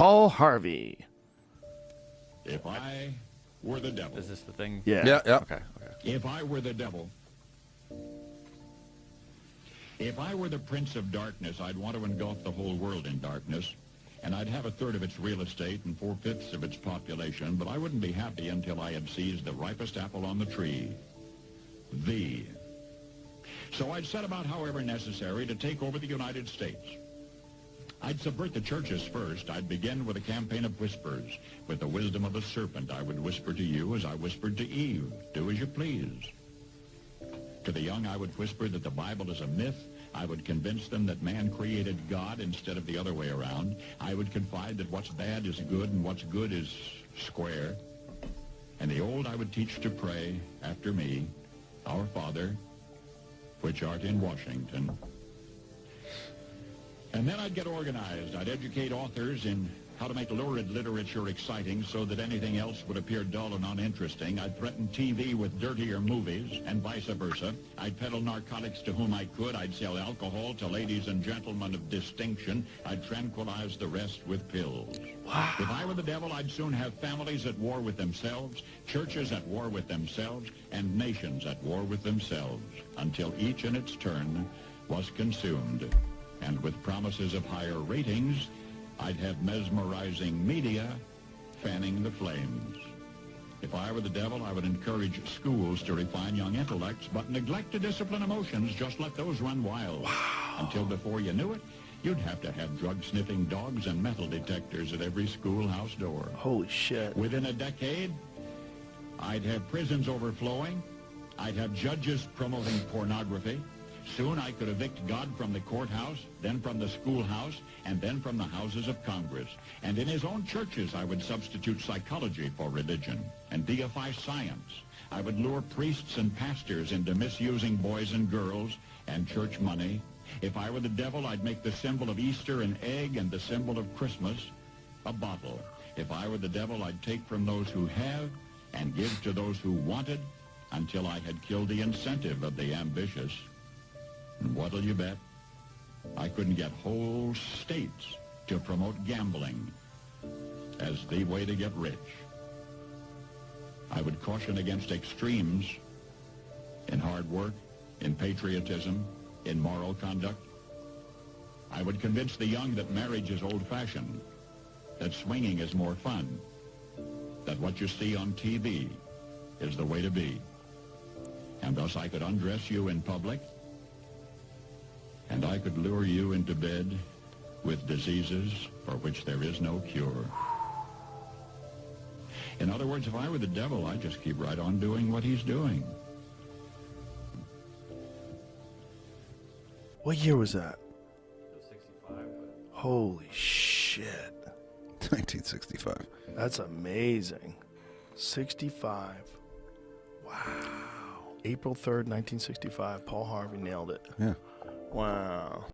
Paul Harvey. If I were the devil. Is this the thing? Yeah. Yeah. Okay. If I were the devil. If I were the prince of darkness, I'd want to engulf the whole world in darkness. And I'd have a third of its real estate and 4/5 of its population, but I wouldn't be happy until I had seized the ripest apple on the tree. Thee. So I'd set about, however necessary, to take over the United States. I'd subvert the churches first. I'd begin with a campaign of whispers. With the wisdom of the serpent, I would whisper to you as I whispered to Eve, do as you please. To the young, I would whisper that the Bible is a myth. I would convince them that man created God instead of the other way around. I would confide that what's bad is good and what's good is square. And the old I would teach to pray after me, Our Father, which art in Washington. And then I'd get organized. I'd educate authors in how to make lurid literature exciting so that anything else would appear dull and uninteresting. I'd threaten TV with dirtier movies and vice versa. I'd peddle narcotics to whom I could. I'd sell alcohol to ladies and gentlemen of distinction. I'd tranquilize the rest with pills. Wow. If I were the devil, I'd soon have families at war with themselves, churches at war with themselves, and nations at war with themselves, until each in its turn was consumed. And with promises of higher ratings, I'd have mesmerizing media fanning the flames. If I were the devil, I would encourage schools to refine young intellects, but neglect to discipline emotions. Just let those run wild. Wow. Until before you knew it, you'd have to have drug-sniffing dogs and metal detectors at every schoolhouse door. Holy shit. Within a decade, I'd have prisons overflowing. I'd have judges promoting pornography. Soon I could evict God from the courthouse, then from the schoolhouse, and then from the houses of Congress. And in his own churches, I would substitute psychology for religion and deify science. I would lure priests and pastors into misusing boys and girls and church money. If I were the devil, I'd make the symbol of Easter an egg and the symbol of Christmas a bottle. If I were the devil, I'd take from those who have and give to those who wanted until I had killed the incentive of the ambitious. And what'll you bet? I couldn't get whole states to promote gambling as the way to get rich. I would caution against extremes in hard work, in patriotism, in moral conduct. I would convince the young that marriage is old-fashioned, that swinging is more fun, that what you see on TV is the way to be. And thus I could undress you in public, and I could lure you into bed with diseases for which there is no cure. In other words, if I were the devil, I'd just keep right on doing what he's doing. What year was that? 65. Holy shit. 1965. That's amazing. 65. Wow. April 3rd, 1965. Paul Harvey nailed it. Yeah. Wow.